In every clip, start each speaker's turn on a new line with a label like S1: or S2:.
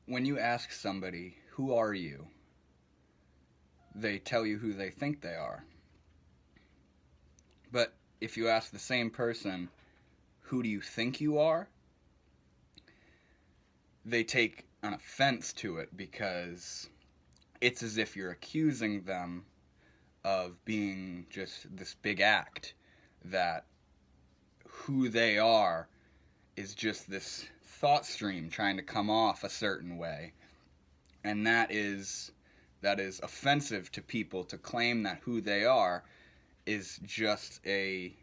S1: when you ask somebody, who are you? They tell you who they think they are. But if you ask the same person, who do you think you are? They take an offense to it because it's as if you're accusing them of being just this big act, that who they are is just this thought stream trying to come off a certain way. And that is offensive to people, to claim that who they are is just a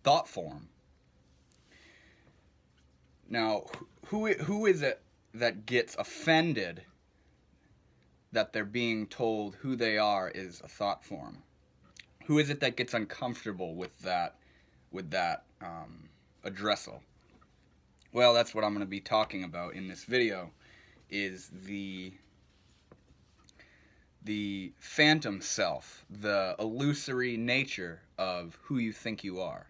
S1: thought form. Now, who is it that gets offended that they're being told who they are is a thought form? Who is it that gets uncomfortable with that addressal? Well, that's what I'm going to be talking about in this video, is the phantom self, the illusory nature of who you think you are.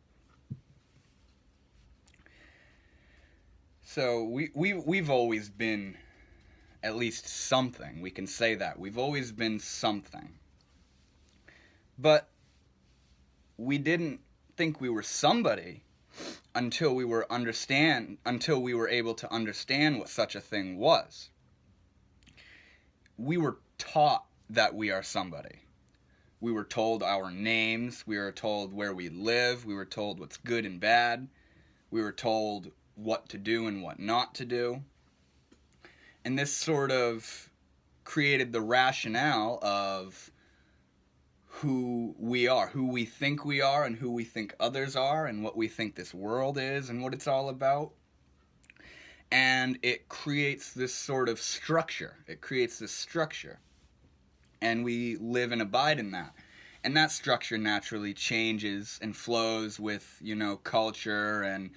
S1: So we've always been at least something. We can say that. We've always been something. But we didn't think we were somebody until we were able to understand what such a thing was. We were taught that we are somebody. We were told our names, we were told where we live, we were told what's good and bad, we were told what to do and what not to do. And this sort of created the rationale of who we are, who we think we are, and who we think others are, and what we think this world is, and what it's all about. And it creates this sort of structure. And we live and abide in that. And that structure naturally changes and flows with, culture and,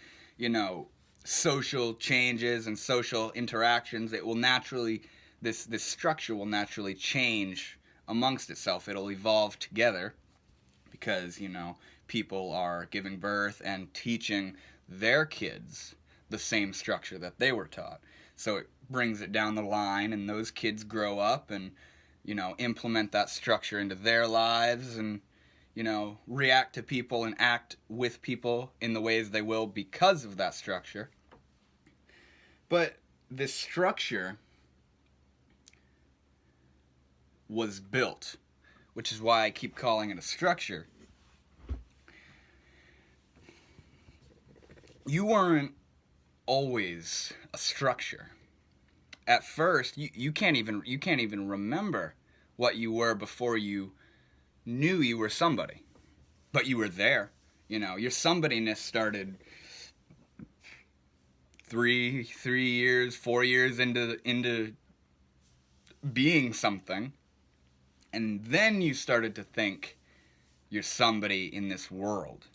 S1: social changes and social interactions. It will naturally, this structure will naturally change amongst itself. It'll evolve together because, people are giving birth and teaching their kids the same structure that they were taught. So it brings it down the line, and those kids grow up and, implement that structure into their lives and, react to people and act with people in the ways they will because of that structure. But this structure was built, which is why I keep calling it a structure. You weren't always a structure. At first, you can't even remember what you were before you knew you were somebody. But you were there. Your somebodyness started 3 years, 4 years into being something. And then you started to think you're somebody in this world.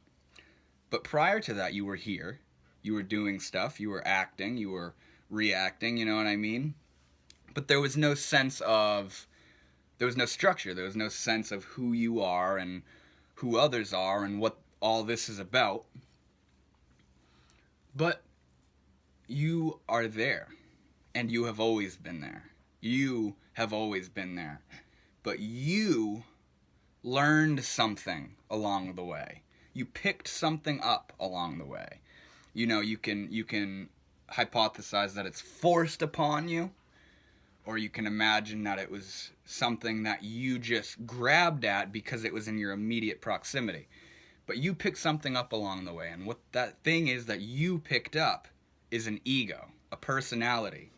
S1: But prior to that, you were here. You were doing stuff. You were acting. You were reacting. You know what I mean? But there was no sense of... There was no structure. There was no sense of who you are and who others are and what all this is about. But you are there. And you have always been there. You have always been there. But you learned something along the way. You picked something up along the way. You can hypothesize that it's forced upon you, or you can imagine that it was something that you just grabbed at because it was in your immediate proximity. But you picked something up along the way, and what that thing is that you picked up is an ego, a personality,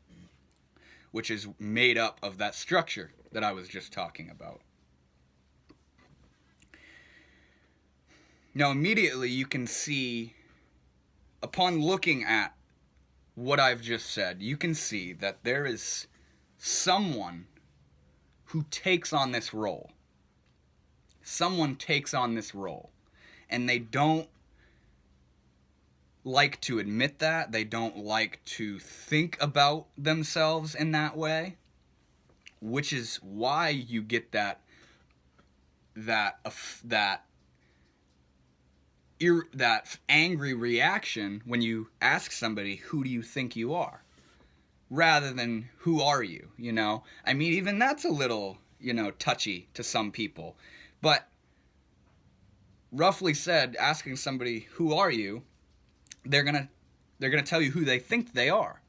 S1: which is made up of that structure that I was just talking about. Now, immediately you can see, upon looking at what I've just said, you can see that there is someone who takes on this role. Someone takes on this role. And they don't like to admit that. They don't like to think about themselves in that way. Which is why you get that angry reaction when you ask somebody, who do you think you are? rather than who are you, you know? I mean, even that's a little, you know, touchy to some people. But roughly said, asking somebody, who are you? They're going to tell you who they think they are.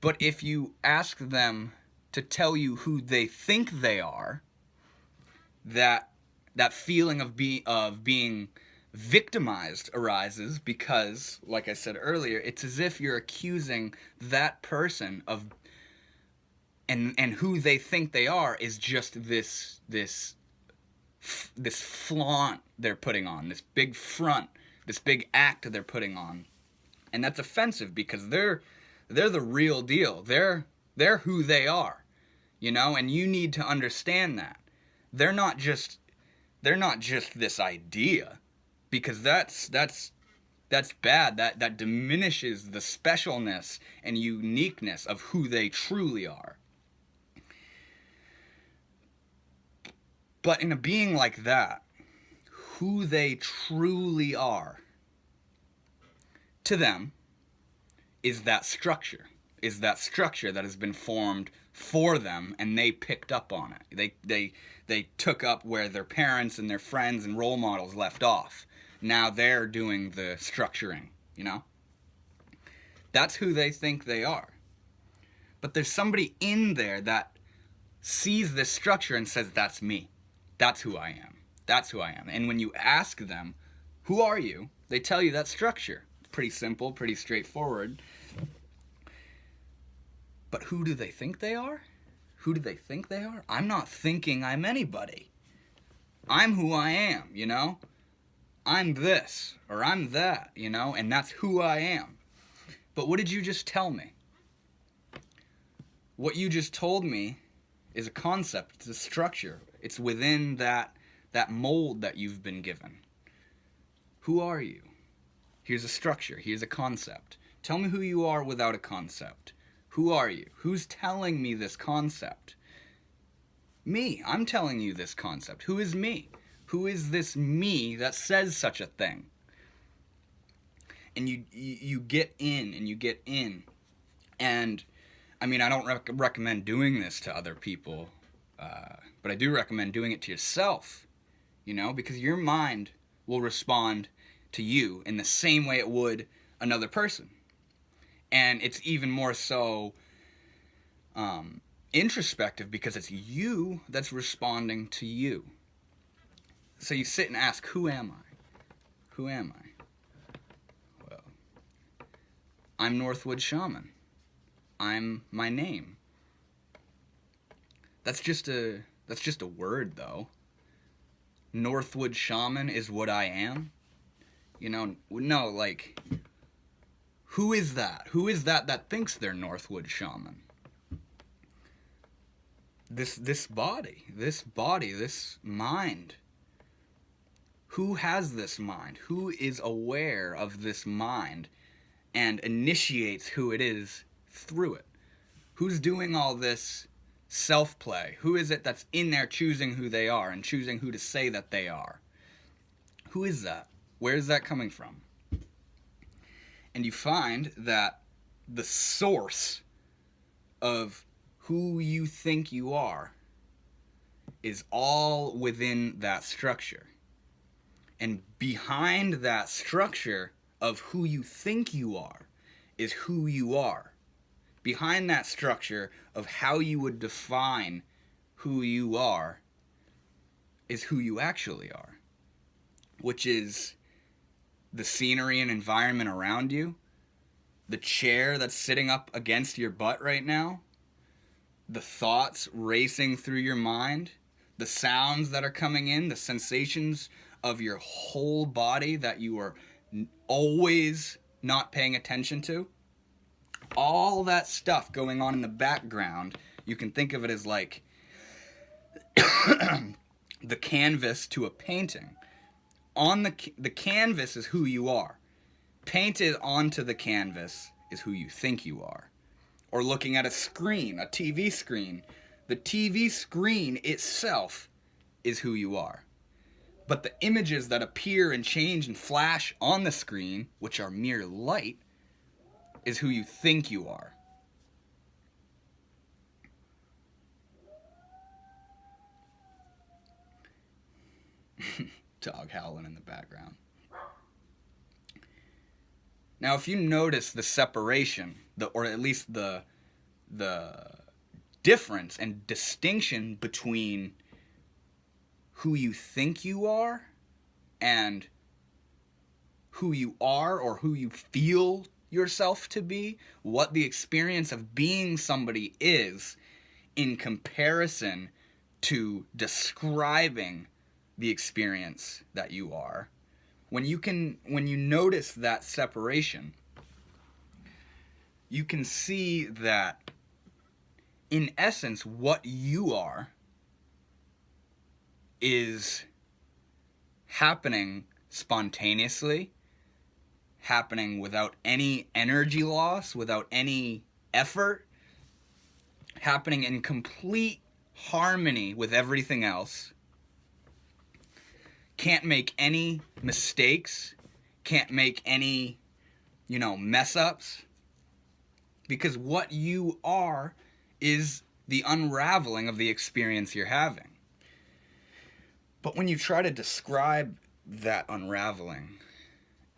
S1: But if you ask them to tell you who they think they are, that feeling of being victimized arises because, like I said earlier, it's as if you're accusing that person of and who they think they are is just this flaunt they're putting on, this big front, this big act they're putting on. And that's offensive because they're the real deal. They're who they are, you know, and you need to understand that. They're not just this idea, because that's bad. That diminishes the specialness and uniqueness of who they truly are. But in a being like that, who they truly are, to them, is that structure that has been formed for them, and they picked up on it. They took up where their parents and their friends and role models left off. Now they're doing the structuring, you know? That's who they think they are. But there's somebody in there that sees this structure and says, that's me. That's who I am. That's who I am. And when you ask them, who are you? They tell you that structure. It's pretty simple, pretty straightforward. But who do they think they are? Who do they think they are? I'm not thinking I'm anybody. I'm who I am, you know? I'm this, or I'm that, you know? And that's who I am. But what did you just tell me? What you just told me is a concept, it's a structure. It's within that mold that you've been given. Who are you? Here's a structure, here's a concept. Tell me who you are without a concept. Who are you? Who's telling me this concept? Me. I'm telling you this concept. Who is me? Who is this me that says such a thing? And you get in, and you get in. And, I mean, I don't recommend doing this to other people, but I do recommend doing it to yourself, you know, because your mind will respond to you in the same way it would another person. And it's even more so introspective because it's you that's responding to you. So you sit and ask, who am I? Who am I? Well, I'm Northwood Shaman. I'm my name. That's just a word, though. Northwood Shaman is what I am. You know, no, like, who is that? Who is that thinks they're Northwood Shaman? This body, this mind. Who has this mind? Who is aware of this mind and initiates who it is through it? Who's doing all this self-play? Who is it that's in there choosing who they are and choosing who to say that they are? Who is that? Where is that coming from? And you find that the source of who you think you are is all within that structure. And behind that structure of who you think you are is who you are. Behind that structure of how you would define who you are is who you actually are, which is the scenery and environment around you, the chair that's sitting up against your butt right now, the thoughts racing through your mind, the sounds that are coming in, the sensations of your whole body that you are always not paying attention to. All that stuff going on in the background, you can think of it as like the canvas to a painting. On the canvas is who you are. Painted onto the canvas is who you think you are. Or looking at a screen, a TV screen. The TV screen itself is who you are. But the images that appear and change and flash on the screen, which are mere light, is who you think you are. Dog howling in the background. Now, if you notice the separation, or at least the difference and distinction between who you think you are and who you are or who you feel yourself to be, what the experience of being somebody is in comparison to describing the experience that you are, when you notice that separation, you can see that in essence what you are is happening spontaneously, happening without any energy loss, without any effort, happening in complete harmony with everything else. Can't make any mistakes, can't make any, mess ups, because what you are is the unraveling of the experience you're having. But when you try to describe that unraveling,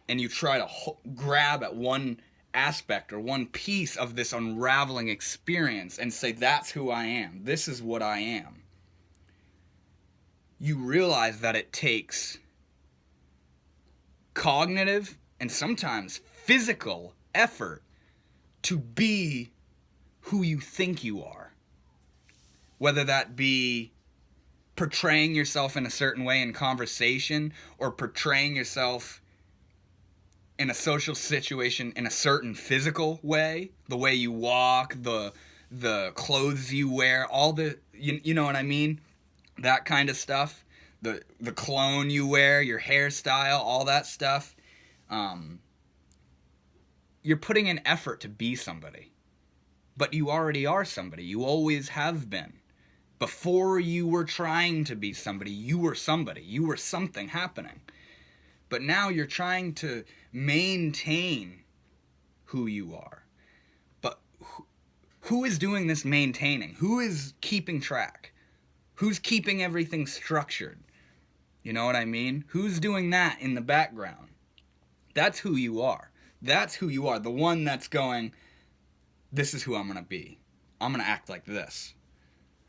S1: and you try to grab at one aspect or one piece of this unraveling experience and say, that's who I am, this is what I am, you realize that it takes cognitive and sometimes physical effort to be who you think you are. Whether that be portraying yourself in a certain way in conversation, or portraying yourself in a social situation in a certain physical way, the way you walk, the clothes you wear, all the, you know what I mean? That kind of stuff, the cologne you wear, your hairstyle, all that stuff. You're putting an effort to be somebody, but you already are somebody. You always have been. Before you were trying to be somebody, you were somebody. You were something happening. But now you're trying to maintain who you are. But who is doing this maintaining? Who is keeping track? Who's keeping everything structured? You know what I mean? Who's doing that in the background? That's who you are. That's who you are. The one that's going, this is who I'm going to be. I'm going to act like this.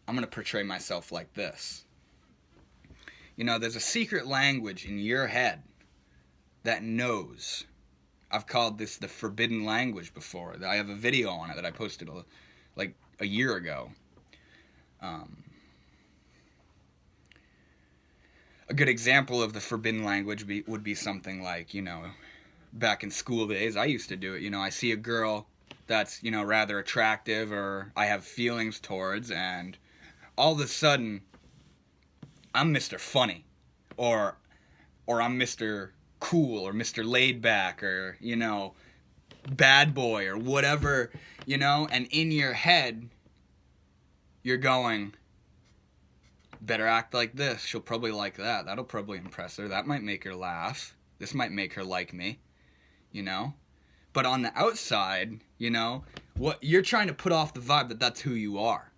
S1: I'm going to portray myself like this. There's a secret language in your head that knows. I've called this the forbidden language before. I have a video on it that I posted like a year ago. A good example of the forbidden language would be something like, back in school days, I used to do it. I see a girl that's, rather attractive, or I have feelings towards, and all of a sudden, I'm Mr. Funny, or I'm Mr. Cool, or Mr. Laid Back, or, bad boy, or whatever, and in your head, you're going, better act like this, she'll probably like that, that'll probably impress her, that might make her laugh, this might make her like me, But on the outside, what you're trying to put off the vibe that that's who you are.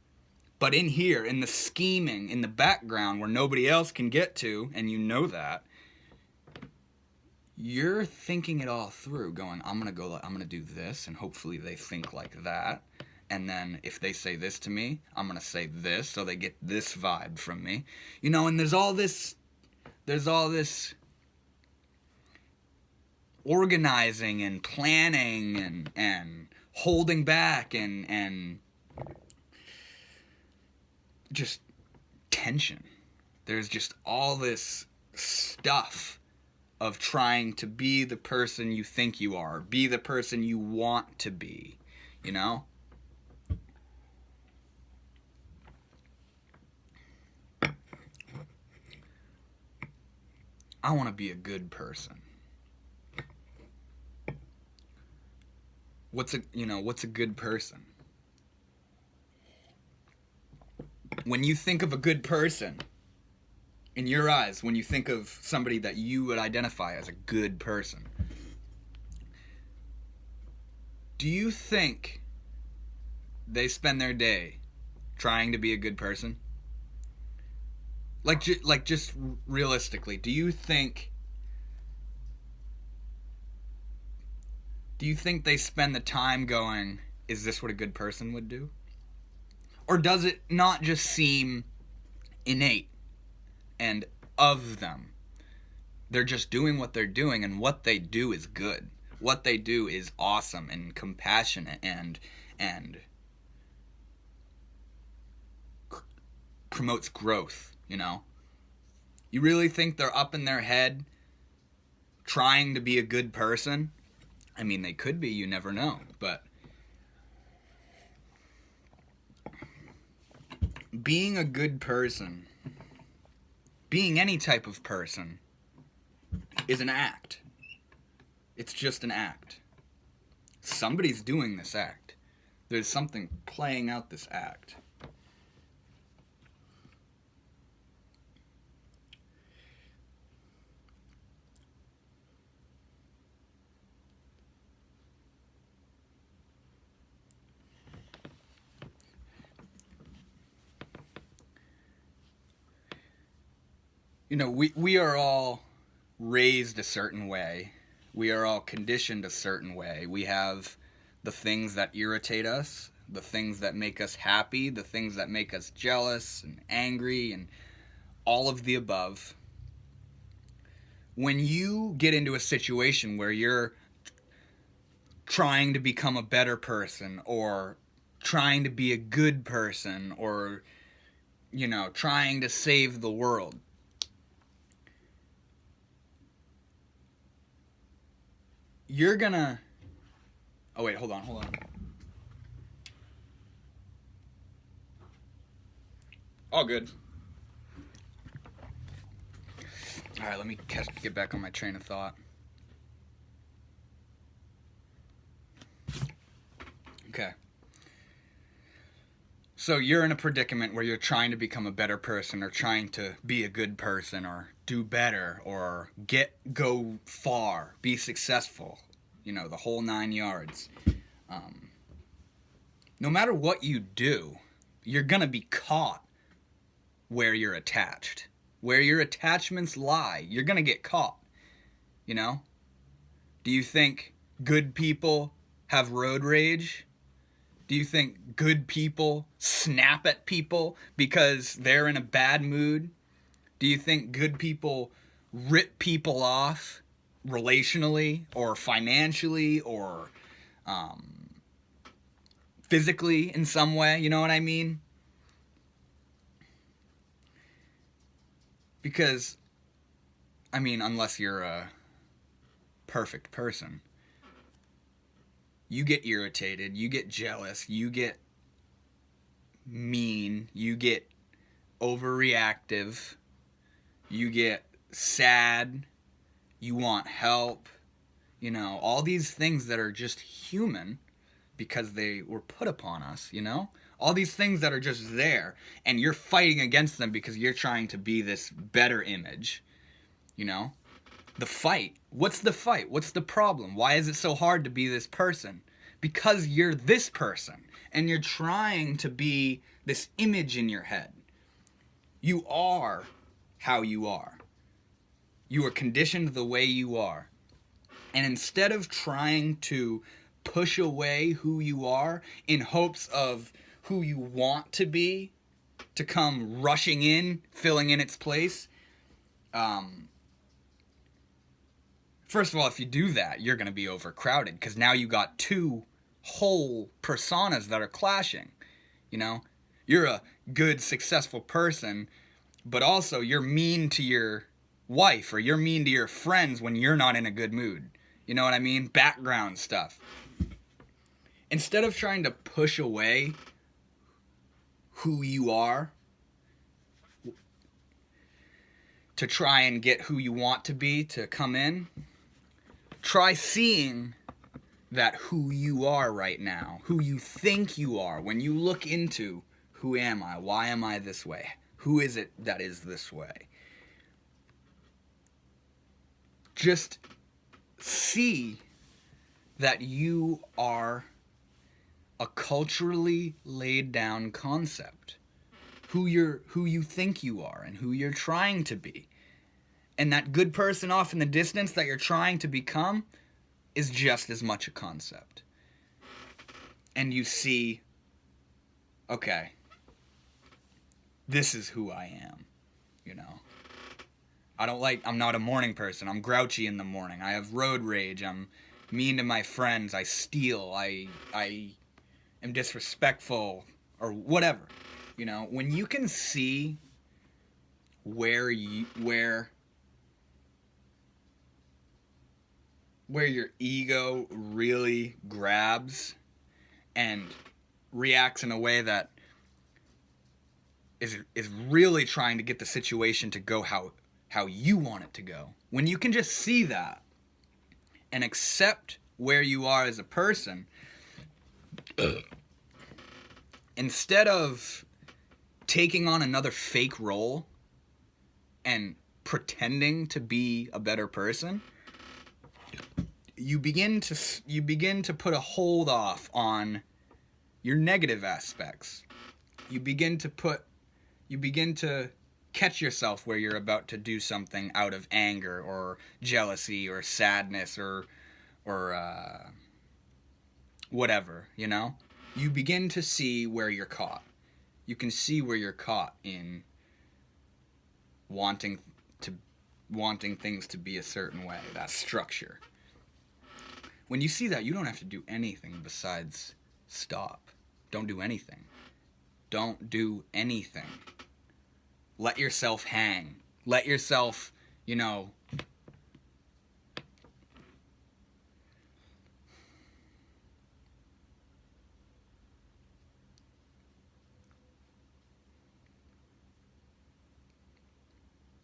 S1: But in here, in the scheming, in the background where nobody else can get to, and that, you're thinking it all through, going, I'm going to do this, and hopefully they think like that. And then if they say this to me, I'm going to say this, so they get this vibe from me. And there's all this organizing and planning and holding back and just tension. There's just all this stuff of trying to be the person you think you are, be the person you want to be, I want to be a good person. What's a good person? When you think of a good person, in your eyes, when you think of somebody that you would identify as a good person, do you think they spend their day trying to be a good person? Like just realistically, do you think they spend the time going, is this what a good person would do? Or does it not just seem innate and of them? They're just doing what they're doing, and what they do is good. What they do is awesome and compassionate and promotes growth, you know? You really think they're up in their head trying to be a good person? I mean, they could be, you never know, but being a good person, being any type of person, is an act. It's just an act. Somebody's doing this act. There's something playing out this act. You know, we are all raised a certain way. We are all conditioned a certain way. We have the things that irritate us, the things that make us happy, the things that make us jealous and angry, and all of the above. When you get into a situation where you're trying to become a better person, or trying to be a good person, or, you know, trying to save the world, you're gonna... Oh, wait, hold on. All good. Alright, let me get back on my train of thought. Okay. So you're in a predicament where you're trying to become a better person, or trying to be a good person, or do better, or go far, be successful, you know, the whole 9 yards. No matter what you do, you're gonna be caught where you're attached. Where your attachments lie, you're gonna get caught, you know? Do you think good people have road rage? Do you think good people snap at people because they're in a bad mood? Do you think good people rip people off relationally or financially or physically in some way? You know what I mean? Because, I mean, unless you're a perfect person, you get irritated, you get jealous, you get mean, you get overreactive, you get sad, you want help, you know, all these things that are just human because they were put upon us, you know? All these things that are just there, and you're fighting against them because you're trying to be this better image, you know? The fight. What's the fight? What's the problem? Why is it so hard to be this person? Because you're this person, and you're trying to be this image in your head. You are how you are. You are conditioned the way you are. And instead of trying to push away who you are in hopes of who you want to be to come rushing in, filling in its place, first of all, if you do that, you're going to be overcrowded, because now you got two whole personas that are clashing. You know, you're a good, successful person, but also you're mean to your wife, or you're mean to your friends when you're not in a good mood. You know what I mean? Background stuff. Instead of trying to push away who you are to try and get who you want to be to come in, try seeing that who you are right now, who you think you are, when you look into who am I, why am I this way, who is it that is this way, just see that you are a culturally laid down concept. who you think you are and who you're trying to be. And that good person off in the distance that you're trying to become is just as much a concept. And you see, okay, this is who I am, you know. I'm not a morning person. I'm grouchy in the morning. I have road rage. I'm mean to my friends. I steal. I am disrespectful or whatever. You know, when you can see where your ego really grabs and reacts in a way that is really trying to get the situation to go how you want it to go. When you can just see that and accept where you are as a person, instead of taking on another fake role and pretending to be a better person, you begin to put a hold off on your negative aspects. You begin to catch yourself where you're about to do something out of anger or jealousy or sadness or whatever, you know? You begin to see where you're caught. You can see where you're caught in wanting things to be a certain way, that structure. When you see that, you don't have to do anything besides stop. Don't do anything. Don't do anything. Let yourself hang. Let yourself, you know,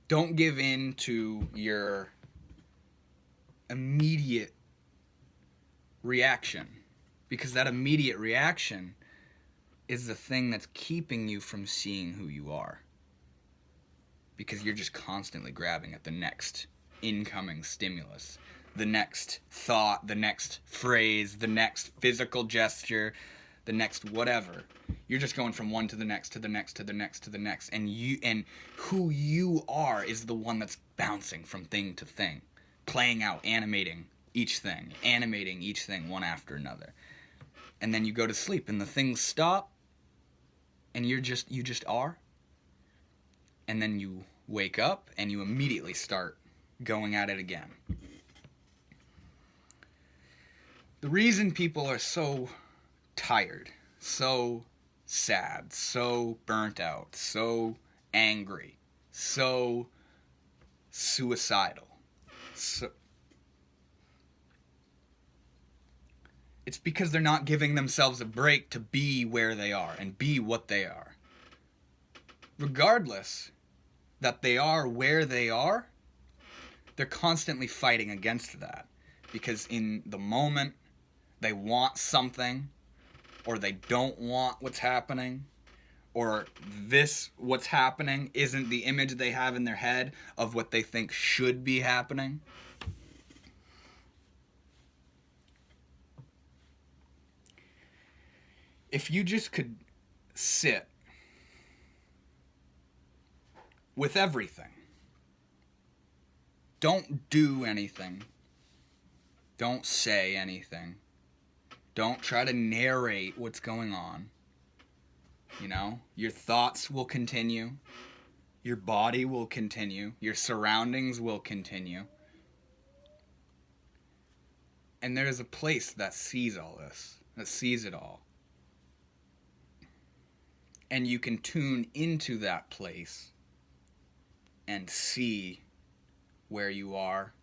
S1: don't give in to your immediate reaction, because that immediate reaction is the thing that's keeping you from seeing who you are, because you're just constantly grabbing at the next incoming stimulus, the next thought, the next phrase, the next physical gesture, the next whatever. You're just going from one to the next, to the next, to the next, to the next, and who you are is the one that's bouncing from thing to thing, playing out, animating each thing one after another. And then you go to sleep and the things stop and you just are. And then you wake up and you immediately start going at it again. The reason people are so tired, so sad, so burnt out, so angry, so suicidal, it's because they're not giving themselves a break to be where they are and be what they are. Regardless that they are where they are, they're constantly fighting against that. Because in the moment, they want something, or they don't want what's happening, or what's happening isn't the image they have in their head of what they think should be happening. If you just could sit with everything, don't do anything, don't say anything, don't try to narrate what's going on, you know, your thoughts will continue, your body will continue, your surroundings will continue, and there's a place that sees all this, that sees it all. And you can tune into that place and see where you are,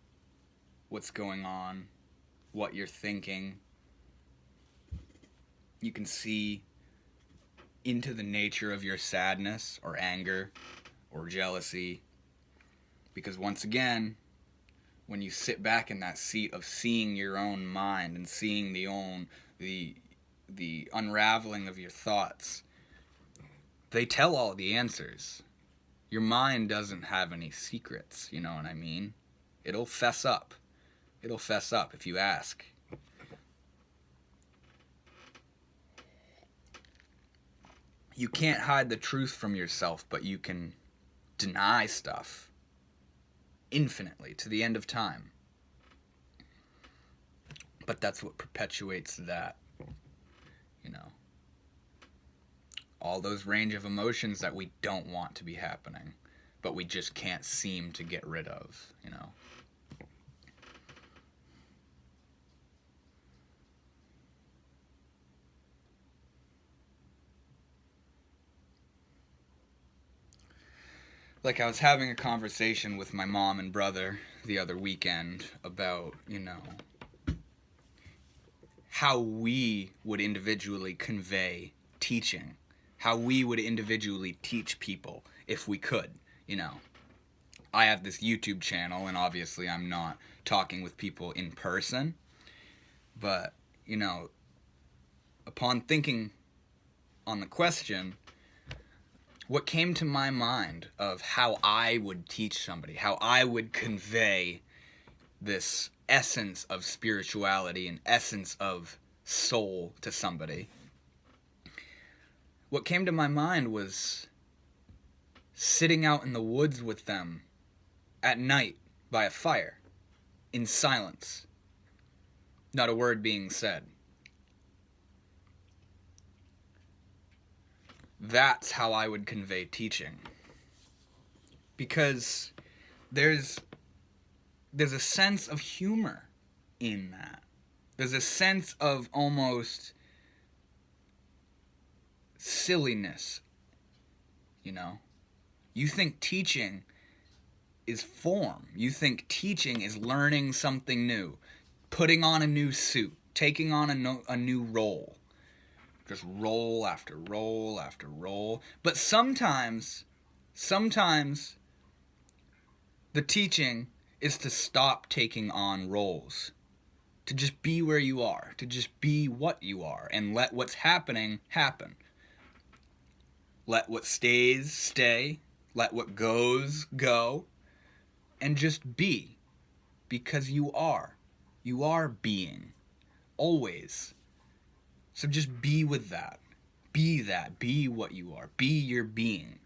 S1: what's going on, what you're thinking. You can see into the nature of your sadness or anger or jealousy. Because once again, when you sit back in that seat of seeing your own mind and seeing the unraveling of your thoughts, they tell all the answers. Your mind doesn't have any secrets, you know what I mean? It'll fess up. It'll fess up if you ask. You can't hide the truth from yourself, but you can deny stuff infinitely to the end of time. But that's what perpetuates that, you know, all those range of emotions that we don't want to be happening, but we just can't seem to get rid of, you know. Like, I was having a conversation with my mom and brother the other weekend about, you know, how we would individually convey teaching, how we would individually teach people if we could, you know. I have this YouTube channel, and obviously I'm not talking with people in person, but, you know, upon thinking on the question, what came to my mind of how I would teach somebody, how I would convey this essence of spirituality and essence of soul to somebody, what came to my mind was sitting out in the woods with them at night by a fire, in silence, not a word being said. That's how I would convey teaching. Because there's a sense of humor in that. There's a sense of almost silliness, you know? You think teaching is form. You think teaching is learning something new, putting on a new suit, taking on a new role. Just role after role after role. But sometimes the teaching is to stop taking on roles. To just be where you are. To just be what you are. And let what's happening happen. Let what stays stay. Let what goes go. And just be. Because you are. You are being. Always. So just be with that. Be that. Be what you are. Be your being.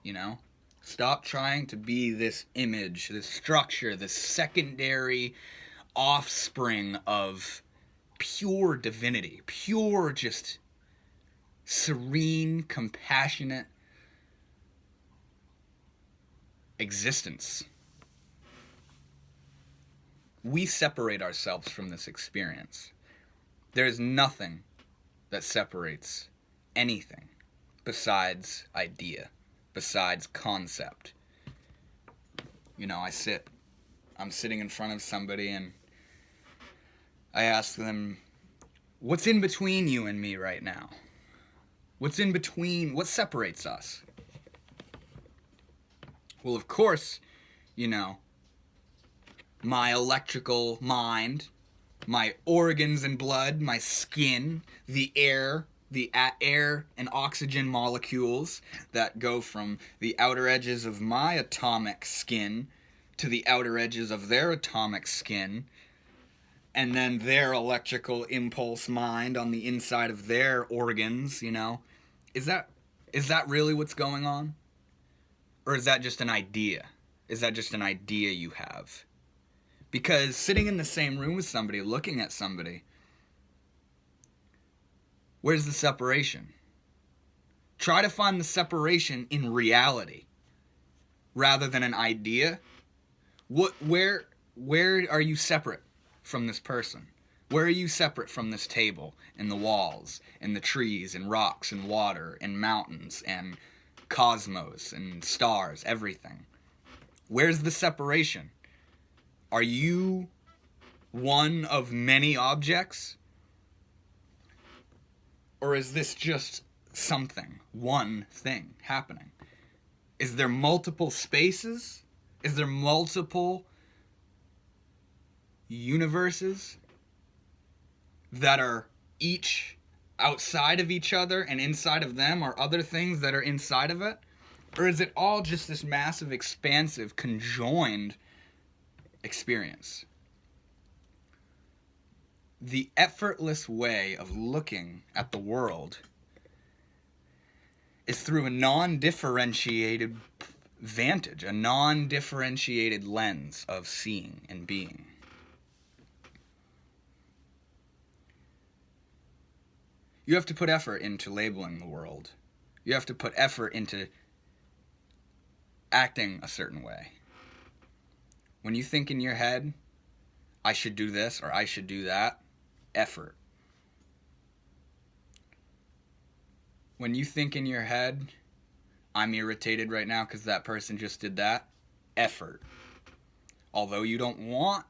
S1: You know? Stop trying to be this image, this structure, this secondary offspring of pure divinity. Pure, just serene, compassionate existence. We separate ourselves from this experience. There is nothing that separates anything besides idea, besides concept. You know, I'm sitting in front of somebody and I ask them, what's in between you and me right now? What's in between? What separates us? Well, of course, you know, my electrical mind, my organs and blood, my skin, the air and oxygen molecules that go from the outer edges of my atomic skin to the outer edges of their atomic skin, and then their electrical impulse mind on the inside of their organs, you know. Is that really what's going on? Or is that just an idea? Is that just an idea you have? Because sitting in the same room with somebody, looking at somebody, where's the separation? Try to find the separation in reality rather than an idea. Where are you separate from this person? Where are you separate from this table and the walls and the trees and rocks and water and mountains and cosmos and stars, everything? Where's the separation? Are you one of many objects? Or is this just something, one thing happening? Is there multiple spaces? Is there multiple universes that are each outside of each other, and inside of them are other things that are inside of it? Or is it all just this massive, expansive, conjoined experience? The effortless way of looking at the world is through a non-differentiated vantage, a non-differentiated lens of seeing and being. You have to put effort into labeling the world. You have to put effort into acting a certain way. When you think in your head, I should do this or I should do that, effort. When you think in your head, I'm irritated right now because that person just did that, effort. Although you don't want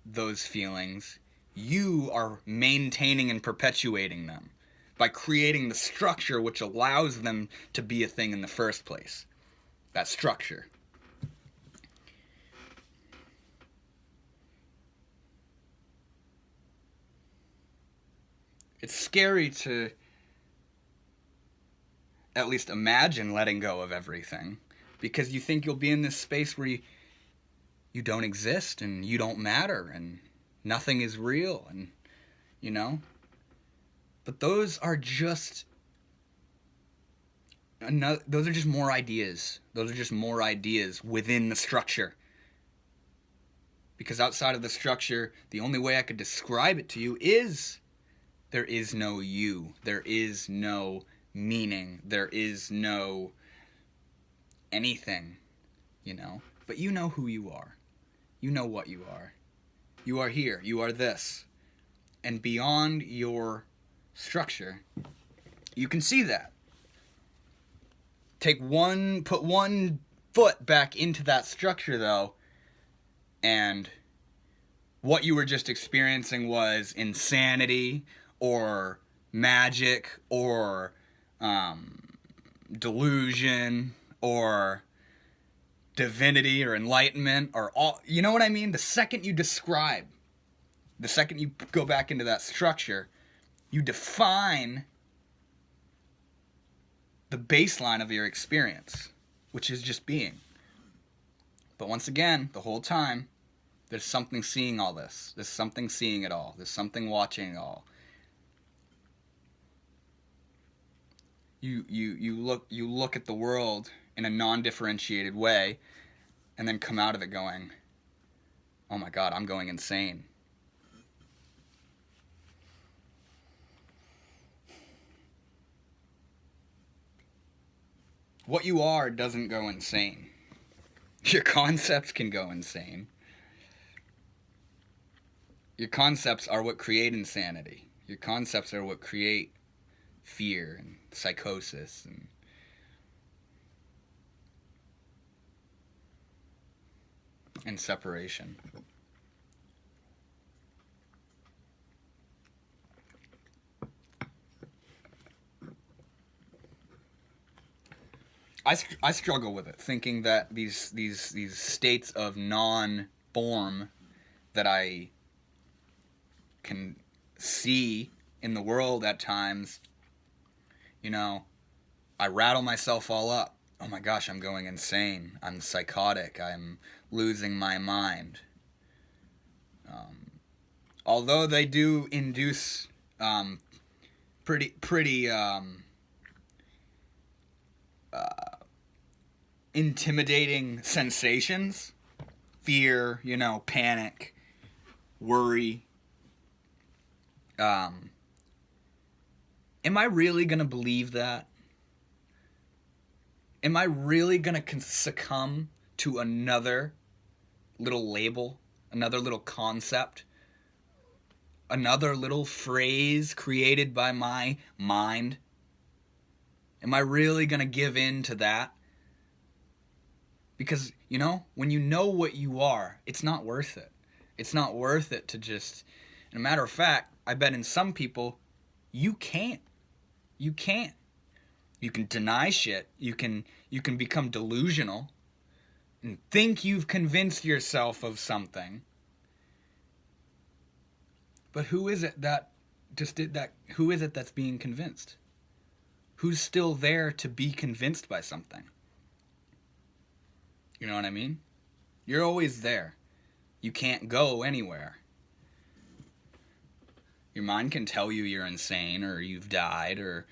S1: those feelings, you are maintaining and perpetuating them by creating the structure which allows them to be a thing in the first place. That structure. It's scary to at least imagine letting go of everything, because you think you'll be in this space where you don't exist and you don't matter and nothing is real, and you know. But those are just more ideas. Those are just more ideas within the structure. Because outside of the structure, the only way I could describe it to you is there is no you. There is no meaning. There is no anything, you know. But you know who you are. You know what you are. You are here. You are this. And beyond your structure, you can see that. Put one foot back into that structure, though, and what you were just experiencing was insanity or magic or delusion or divinity or enlightenment or all, you know what I mean? The second you go back into that structure, you define the baseline of your experience, which is just being. But once again, the whole time, there's something seeing all this. There's something seeing it all. There's something watching it all. You look at the world in a non-differentiated way, and then come out of it going, oh my God, I'm going insane. What you are doesn't go insane. Your concepts can go insane. Your concepts are what create insanity. Your concepts are what create fear and psychosis and separation. I struggle with it, thinking that these states of non-form that I can see in the world at times, you know, I rattle myself all up. Oh my gosh, I'm going insane. I'm psychotic. I'm losing my mind. Although they do induce pretty intimidating sensations, fear, you know, panic, worry. Am I really going to believe that? Am I really going to succumb to another little label, another little concept, another little phrase created by my mind? Am I really going to give in to that? Because, you know, when you know what you are, it's not worth it. It's not worth it to just... And a matter of fact, I bet in some people, you can't. You can't. You can deny shit. You can become delusional and think you've convinced yourself of something. But who is it that just did that? Who is it that's being convinced? Who's still there to be convinced by something? You know what I mean? You're always there. You can't go anywhere. Your mind can tell you you're insane or you've died or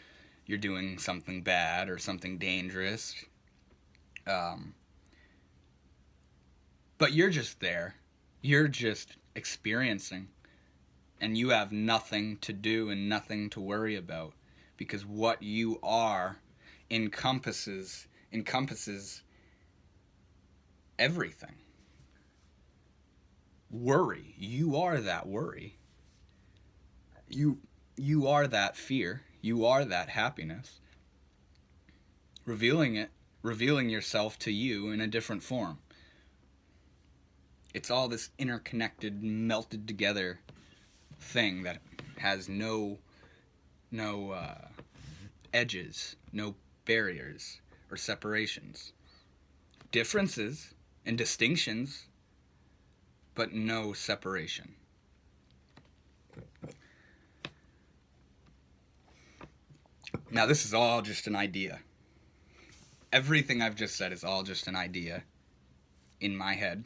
S1: you're doing something bad or something dangerous. But you're just there. You're just experiencing. And you have nothing to do and nothing to worry about. Because what you are encompasses everything. Worry. You are that worry. You are that fear. You are that happiness. Revealing yourself to you in a different form. It's all this interconnected, melted together thing that has no edges, no barriers or separations. Differences and distinctions, but no separation. Now, this is all just an idea. Everything I've just said is all just an idea in my head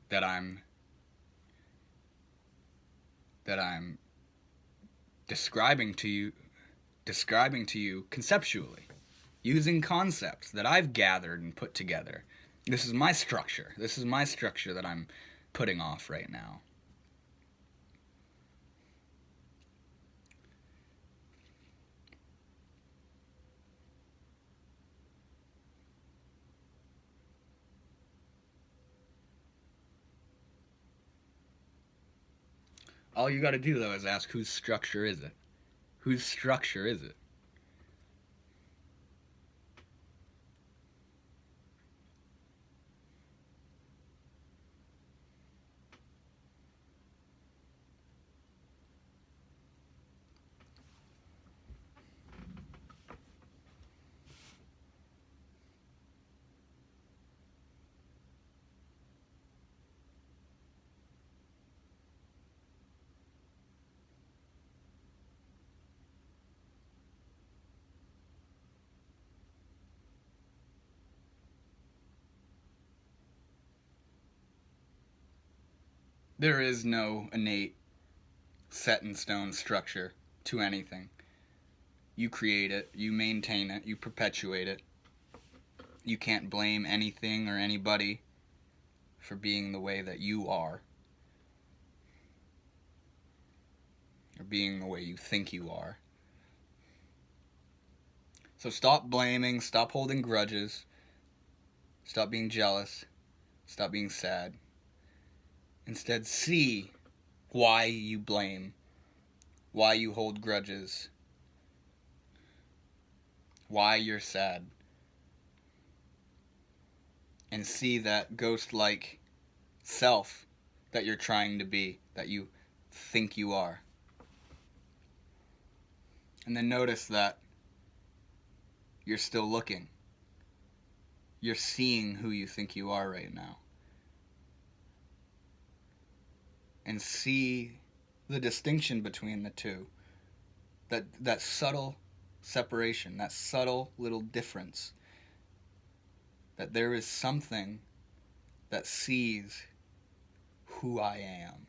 S1: that I'm describing to you conceptually, using concepts that I've gathered and put together. This is my structure. This is my structure that I'm putting off right now. All you got to do, though, is ask, whose structure is it? Whose structure is it? There is no innate, set in stone structure to anything. You create it, you maintain it, you perpetuate it. You can't blame anything or anybody for being the way that you are, or being the way you think you are. So stop blaming, stop holding grudges, stop being jealous, stop being sad. Instead, see why you blame, why you hold grudges, why you're sad. And see that ghost-like self that you're trying to be, that you think you are. And then notice that you're still looking. You're seeing who you think you are right now. And see the distinction between the two. That subtle separation, that subtle little difference. That there is something that sees who I am.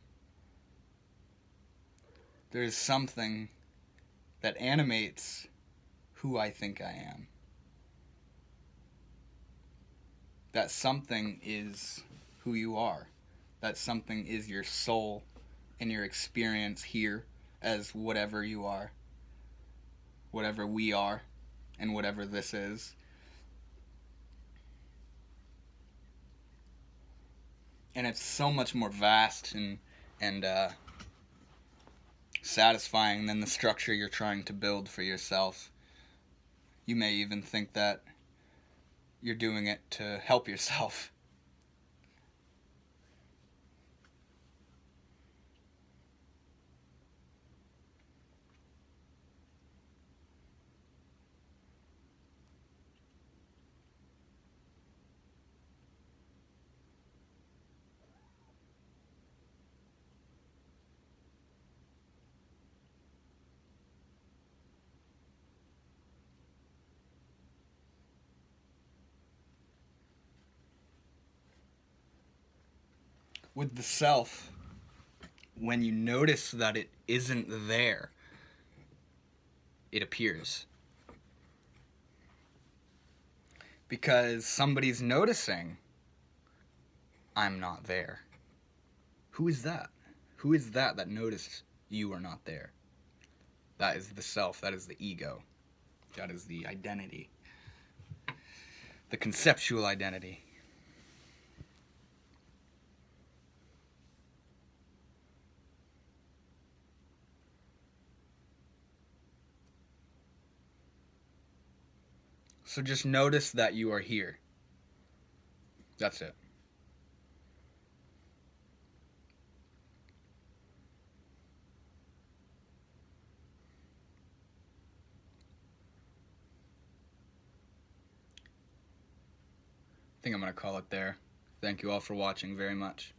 S1: There is something that animates who I think I am. That something is who you are. That something is your soul and your experience here as whatever you are, whatever we are, and whatever this is. And it's so much more vast and satisfying than the structure you're trying to build for yourself. You may even think that you're doing it to help yourself. With the self, when you notice that it isn't there, it appears. because somebody's noticing I'm not there. Who is that? Who is that noticed you are not there? That is the self. That is the ego. That is the identity. The conceptual identity. So just notice that you are here. That's it. I think I'm going to call it there. Thank you all for watching very much.